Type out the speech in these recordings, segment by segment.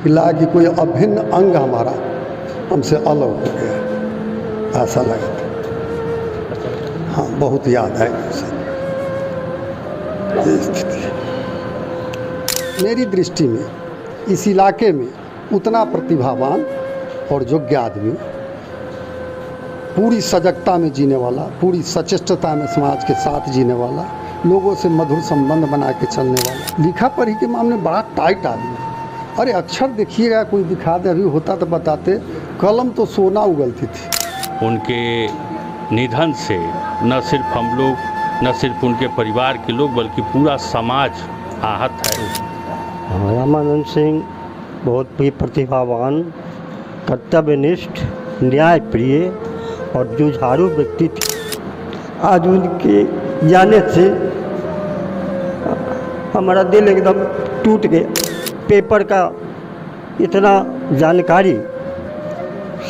कि लगा कि कोई अभिन्न अंग हमारा हमसे अलग हो गया, ऐसा लगा था। हाँ, बहुत याद है ये स्थिति। मेरी दृष्टि में इस इलाके में उतना प्रतिभावान और योग्य आदमी, पूरी सजगता में जीने वाला, पूरी सचेष्टता में समाज के साथ जीने वाला, लोगों से मधुर संबंध बना के चलने वाला, लिखा पढ़ी के मामले में बड़ा टाइट आदमी। अरे अक्षर देखिएगा, कोई दिखा दे, अभी होता तो बताते, कलम तो सोना उगलती थी। उनके निधन से न सिर्फ हम लोग, न सिर्फ उनके परिवार के लोग, बल्कि पूरा समाज आहत है। रामानंद सिंह बहुत ही प्रतिभावान, कर्तव्यनिष्ठ, न्यायप्रिय और जुझारू व्यक्ति थे। आज उनके जाने से हमारा दिल एकदम टूट गया। पेपर का इतना जानकारी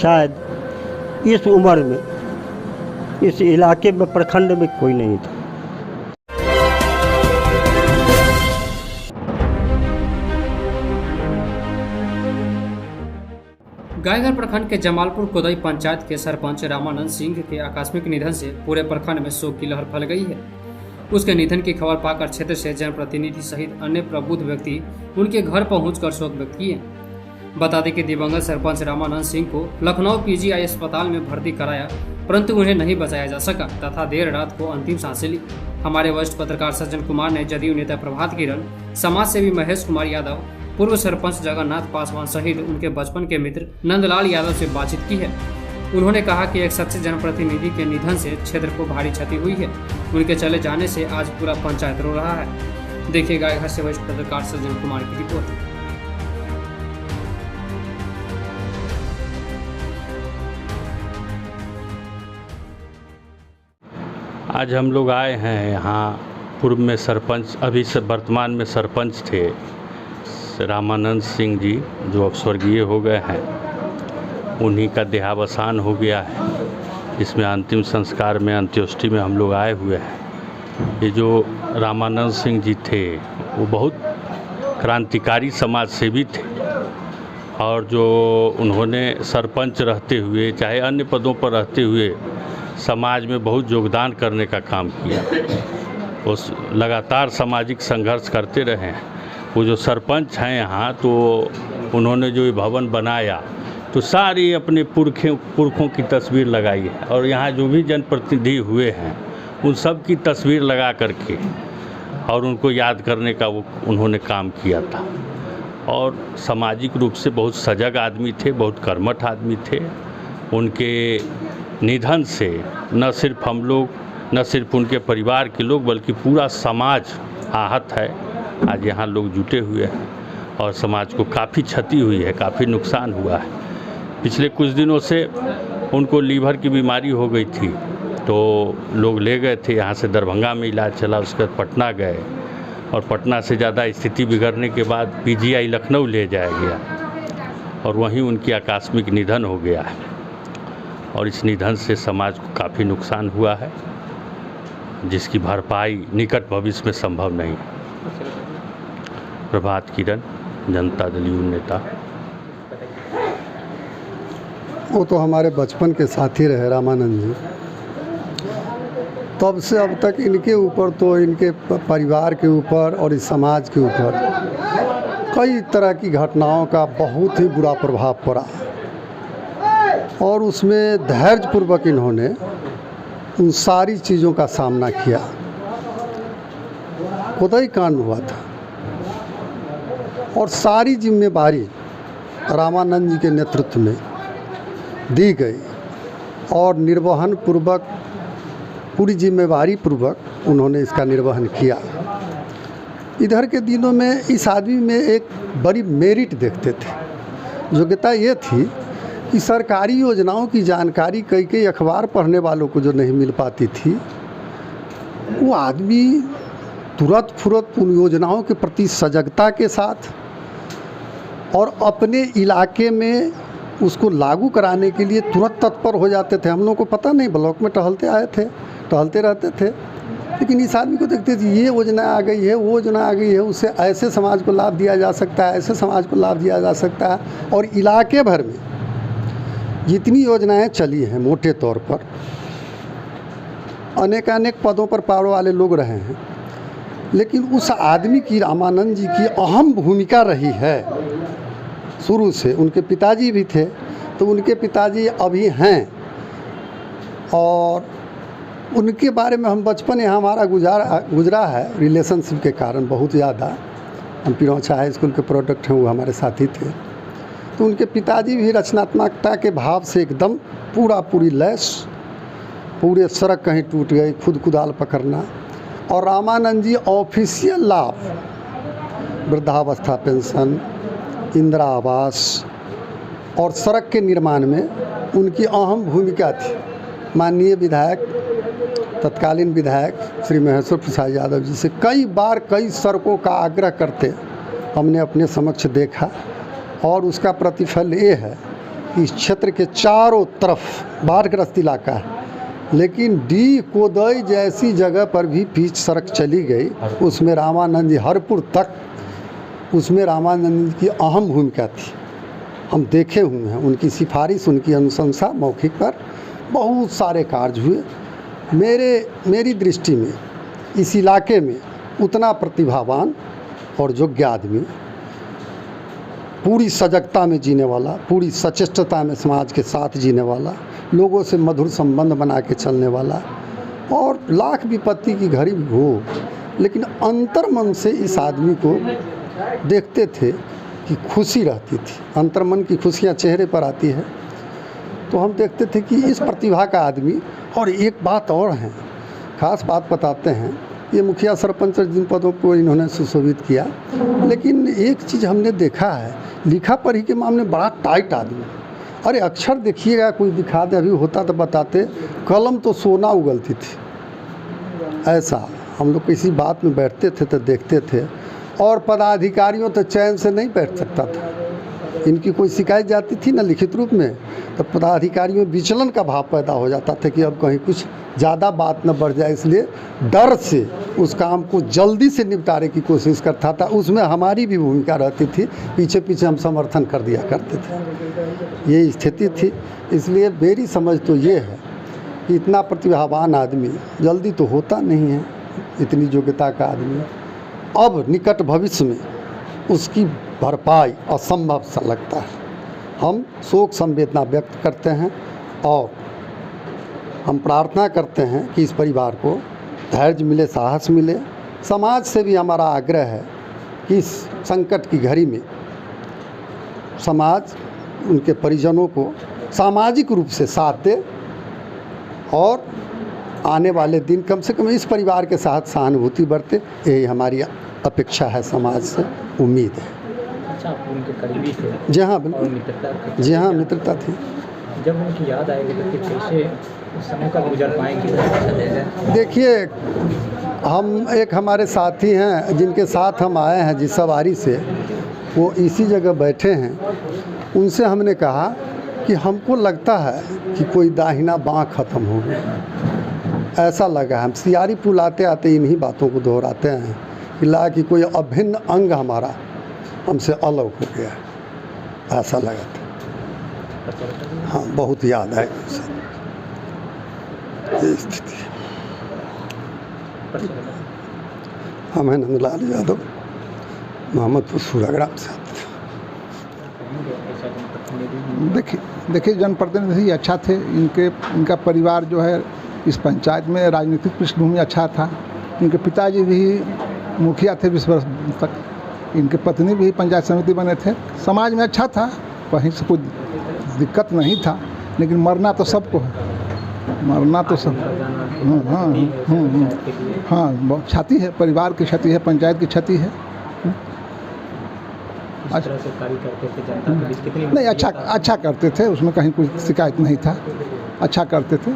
शायद इस उम्र में, इस इलाके में, प्रखंड में कोई नहीं था। गायघर प्रखंड के जमालपुर कोदई पंचायत के सरपंच रामानंद सिंह के आकस्मिक निधन से पूरे प्रखंड में शोक की लहर फैल गई है। उसके निधन की खबर पाकर क्षेत्र से जनप्रतिनिधि सहित अन्य प्रबुद्ध व्यक्ति उनके घर पहुंचकर शोक व्यक्त किए। बता दें कि दिवंगत सरपंच रामानंद सिंह को लखनऊ पीजीआई अस्पताल में भर्ती कराया, परंतु उन्हें नहीं बचाया जा सका तथा देर रात को अंतिम सांसें ली। हमारे वरिष्ठ पत्रकार सज्जन कुमार ने जदयू नेता प्रभात किरण, समाज सेवी महेश कुमार यादव, पूर्व सरपंच जगन्नाथ पासवान सहित उनके बचपन के मित्र नंदलाल यादव से बातचीत की है। उन्होंने कहा कि एक सच्चे जनप्रतिनिधि के निधन से क्षेत्र को भारी क्षति हुई है। उनके चले जाने से आज पूरा पंचायत रो रहा है। देखिए गायघर से वरिष्ठ पत्रकार सज्जन कुमार की रिपोर्ट। आज हम लोग आए हैं यहाँ। पूर्व में सरपंच, अभी से वर्तमान में सरपंच थे रामानंद सिंह जी, जो अब स्वर्गीय हो गए हैं। उन्हीं का देहावसान हो गया है। इसमें अंतिम संस्कार में, अंत्येष्टि में हम लोग आए हुए हैं। ये जो रामानंद सिंह जी थे वो बहुत क्रांतिकारी समाज सेवी थे, और जो उन्होंने सरपंच रहते हुए, चाहे अन्य पदों पर रहते हुए, समाज में बहुत योगदान करने का काम किया। वो लगातार सामाजिक संघर्ष करते रहे हैं। वो जो सरपंच हैं यहाँ, तो उन्होंने जो ये भवन बनाया, तो सारी अपने पुरखों की तस्वीर लगाई है, और यहाँ जो भी जनप्रतिनिधि हुए हैं उन सब की तस्वीर लगा करके और उनको याद करने का वो उन्होंने काम किया था। और सामाजिक रूप से बहुत सजग आदमी थे, बहुत कर्मठ आदमी थे। उनके निधन से न सिर्फ हम लोग, न सिर्फ उनके परिवार के लोग, बल्कि पूरा समाज आहत है। आज यहाँ लोग जुटे हुए हैं और समाज को काफ़ी क्षति हुई है, काफ़ी नुकसान हुआ है। पिछले कुछ दिनों से उनको लीवर की बीमारी हो गई थी, तो लोग ले गए थे यहाँ से, दरभंगा में इलाज चला, उसके बाद पटना गए, और पटना से ज़्यादा स्थिति बिगड़ने के बाद पीजीआई लखनऊ ले जाया गया, और वहीं उनकी आकस्मिक निधन हो गया है। और इस निधन से समाज को काफ़ी नुकसान हुआ है, जिसकी भरपाई निकट भविष्य में संभव नहीं। प्रभात किरण, जनता दल यू नेता। वो तो हमारे बचपन के साथी रहे रामानंद जी। तब से अब तक इनके ऊपर, तो इनके परिवार के ऊपर और इस समाज के ऊपर कई तरह की घटनाओं का बहुत ही बुरा प्रभाव पड़ा, और उसमें धैर्यपूर्वक इन्होंने उन सारी चीज़ों का सामना किया। कोदई कांड हुआ था और सारी जिम्मेदारी रामानंद जी के नेतृत्व में दी गई, और निर्वहन पूर्वक, पूरी जिम्मेदारी पूर्वक उन्होंने इसका निर्वहन किया। इधर के दिनों में इस आदमी में एक बड़ी मेरिट देखते थे। योग्यता ये थी कि सरकारी योजनाओं की जानकारी कई अखबार पढ़ने वालों को जो नहीं मिल पाती थी, वो आदमी तुरंत फुरत उन योजनाओं के प्रति सजगता के साथ और अपने इलाके में उसको लागू कराने के लिए तुरंत तत्पर हो जाते थे। हम लोगों को पता नहीं, ब्लॉक में टहलते आए थे, टहलते रहते थे, लेकिन इस आदमी को देखते थे ये योजना आ गई है, वो योजना आ गई है, उससे ऐसे समाज को लाभ दिया जा सकता है, ऐसे समाज को लाभ दिया जा सकता है। और इलाके भर में जितनी योजनाएं चली हैं मोटे तौर पर अनेकानेक पदों पर पावर वाले लोग रहे हैं, लेकिन उस आदमी की, रामानंद जी की अहम भूमिका रही है शुरू से। उनके पिताजी भी थे, तो उनके पिताजी अभी हैं और उनके बारे में हम बचपन यहाँ हमारा गुजरा है रिलेशनशिप के कारण बहुत ज़्यादा। हम पिरौछा हाई स्कूल के प्रोडक्ट हैं, वो हमारे साथी थे। तो उनके पिताजी भी रचनात्मकता के भाव से एकदम पूरी लैस, पूरे सड़क कहीं टूट गई, खुद कुदाल पकड़ना। और रामानंद जी ऑफिशियल लाभ, वृद्धावस्था पेंशन, इंदिरा आवास और सड़क के निर्माण में उनकी अहम भूमिका थी। माननीय विधायक, तत्कालीन विधायक श्री महेश्वर प्रसाद यादव जी से कई बार कई सड़कों का आग्रह करते हमने अपने समक्ष देखा। और उसका प्रतिफल ये है कि इस क्षेत्र के चारों तरफ बाढ़ग्रस्त इलाका है, लेकिन डी कोदई जैसी जगह पर भी पिच सड़क चली गई, उसमें रामानंद जी हरपुर तक, उसमें रामानंद जी की अहम भूमिका थी। हम देखे हुए हैं उनकी सिफारिश, उनकी अनुशंसा मौखिक पर बहुत सारे कार्य हुए। मेरी दृष्टि में इस इलाके में उतना प्रतिभावान और योग्य आदमी, पूरी सजगता में जीने वाला, पूरी सचेष्टता में समाज के साथ जीने वाला, लोगों से मधुर संबंध बना के चलने वाला, और लाख विपत्ति की घड़ी भी हो, लेकिन अंतर्मन से इस आदमी को देखते थे कि खुशी रहती थी, अंतर्मन की खुशियाँ चेहरे पर आती है। तो हम देखते थे कि इस प्रतिभा का आदमी। और एक बात और है, खास बात बताते हैं, ये मुखिया सरपंच जिन पदों को इन्होंने सुशोभित किया, लेकिन एक चीज़ हमने देखा है, लिखा पढ़ी के मामले में बड़ा टाइट आदमी। अरे अक्षर देखिएगा, कोई दिखा दे, अभी होता तो बताते, कलम तो सोना उगलती थी। ऐसा हम लोग किसी बात में बैठते थे तो देखते थे। और पदाधिकारियों तो चैन से नहीं बैठ सकता था, इनकी कोई शिकायत जाती थी ना लिखित रूप में, तो पदाधिकारियों में विचलन का भाव पैदा हो जाता था कि अब कहीं कुछ ज़्यादा बात न बढ़ जाए, इसलिए डर से उस काम को जल्दी से निपटारे की कोशिश करता था। उसमें हमारी भी भूमिका रहती थी, पीछे पीछे हम समर्थन कर दिया करते थे। ये स्थिति थी। इसलिए मेरी समझ तो ये है कि इतना प्रतिभावान आदमी जल्दी तो होता नहीं है, इतनी योग्यता का आदमी। अब निकट भविष्य में उसकी भरपाई असंभव सा लगता है। हम शोक संवेदना व्यक्त करते हैं और हम प्रार्थना करते हैं कि इस परिवार को धैर्य मिले, साहस मिले। समाज से भी हमारा आग्रह है कि इस संकट की घड़ी में समाज उनके परिजनों को सामाजिक रूप से साथ दे और आने वाले दिन कम से कम इस परिवार के साथ सहानुभूति बरते। यही हमारी अपेक्षा है, समाज से उम्मीद है। अच्छा, आप उनके करीबी थे? जी हाँ, बिल्कुल। जी हाँ, मित्रता थी। जब उनकी याद आएगी तो फिर कैसे उस समय का गुजर पाएंगे? देखिए, हम एक हमारे साथी हैं जिनके साथ हम आए हैं जिस सवारी से, वो इसी जगह बैठे हैं। उनसे हमने कहा कि हमको लगता है कि कोई दाहिना बाँ ख़त्म हो गया, ऐसा लगा। हम सियारी पुल आते आते इन्हीं बातों को दोहराते हैं कि लगा कि कोई अभिन्न अंग हमारा हमसे अलग हो गया, ऐसा लगा था। हाँ, बहुत याद है उसे, ये स्थिति है। हम हैं नंदलाल यादव, मोहम्मदपुर सूराग्राम से आते थे। देखिए जनप्रतिनिधि अच्छा थे। इनका परिवार जो है इस पंचायत में राजनीतिक पृष्ठभूमि अच्छा था। इनके पिताजी भी मुखिया थे 20 वर्ष तक। इनके पत्नी भी पंचायत समिति बने थे। समाज में अच्छा था, कहीं से कोई दिक्कत नहीं था। लेकिन मरना तो सबको है, मरना तो सब। हाँ, बहुत क्षति है, परिवार की क्षति है, पंचायत की क्षति है। नहीं, अच्छा करते थे, उसमें कहीं कोई शिकायत नहीं था, अच्छा करते थे।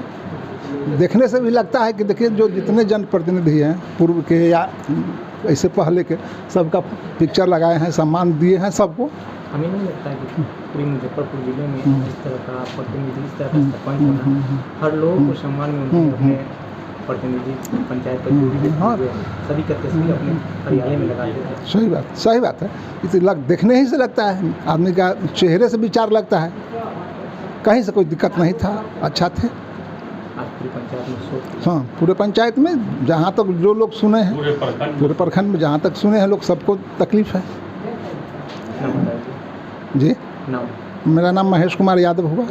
देखने से भी लगता है कि देखिए जो जितने जनप्रतिनिधि हैं पूर्व के या ऐसे पहले के, सबका पिक्चर लगाए हैं, सम्मान दिए हैं सबको। हमें नहीं लगता है कि पूरी मुजफ्फरपुर जिले में इस तरह का प्रतिनिधि, इस तरह का सरपंच होना, हर लोगों को सम्मान में प्रतिनिधि पंचायत प्रतिनिधि हाँ। सभी का तस्वीर अपने कार्यालय में लगा देते हैं। सही बात है। इसे देखने ही से लगता है, आदमी का चेहरे से विचार लगता है। कहीं से कोई दिक्कत नहीं था, अच्छा थे। आज पूरी पंचायत में शोक। हाँ, पूरे पंचायत में जहाँ तक जो लोग सुने हैं, पूरे प्रखंड में जहाँ तक सुने हैं लोग, सबको तकलीफ है। नाम बताइए। जी, नाम? मेरा नाम महेश कुमार यादव हुआ।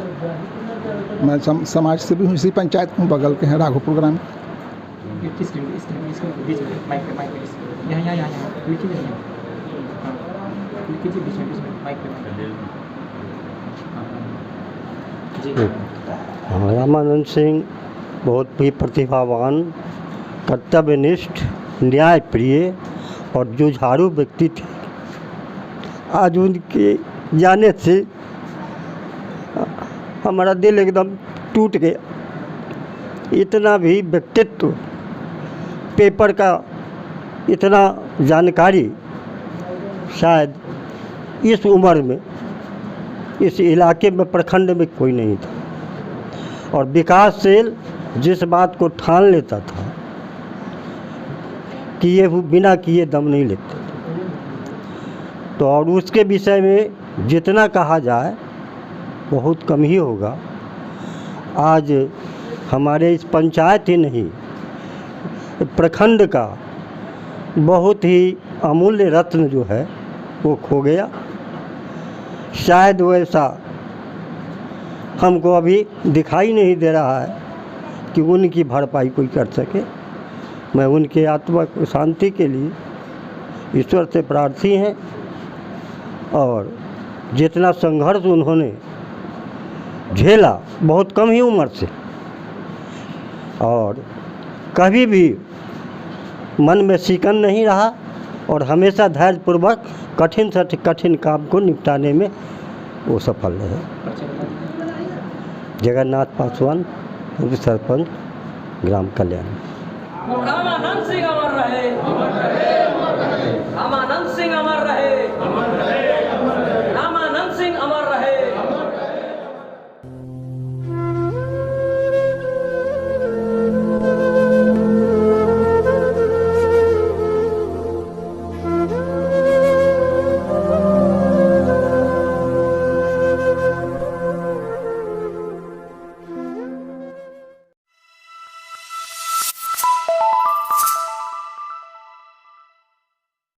मैं समाज से भी हूँ, इसी पंचायत में बगल के हैं, राघोपुर ग्राम। इसके बीच में माइक पे यहाँ लिखिए बीच में माइक पे जी। रामानंद सिंह बहुत ही प्रतिभावान, कर्तव्यनिष्ठ, न्यायप्रिय और जुझारू व्यक्ति थे। आज उनके जाने से हमारा दिल एकदम टूट गया। इतना भी व्यक्तित्व, पेपर का इतना जानकारी शायद इस उम्र में, इस इलाके में, प्रखंड में कोई नहीं था। और विकासशील जिस बात को ठान लेता था, किए हुए बिना किए दम नहीं लेते। तो और उसके विषय में जितना कहा जाए बहुत कम ही होगा। आज हमारे इस पंचायत ही नहीं, प्रखंड का बहुत ही अमूल्य रत्न जो है वो खो गया। शायद वैसा हमको अभी दिखाई नहीं दे रहा है कि उनकी भरपाई कोई कर सके। मैं उनके आत्मा को शांति के लिए ईश्वर से प्रार्थी हैं। और जितना संघर्ष उन्होंने झेला बहुत कम ही उम्र से, और कभी भी मन में शिकन नहीं रहा, और हमेशा धैर्यपूर्वक कठिन से कठिन काम को निपटाने में वो सफल रहे। जगन्नाथ पासवान, पूर्व सरपंच, ग्राम कल्याण। रामानंद सिंह अमर रहे।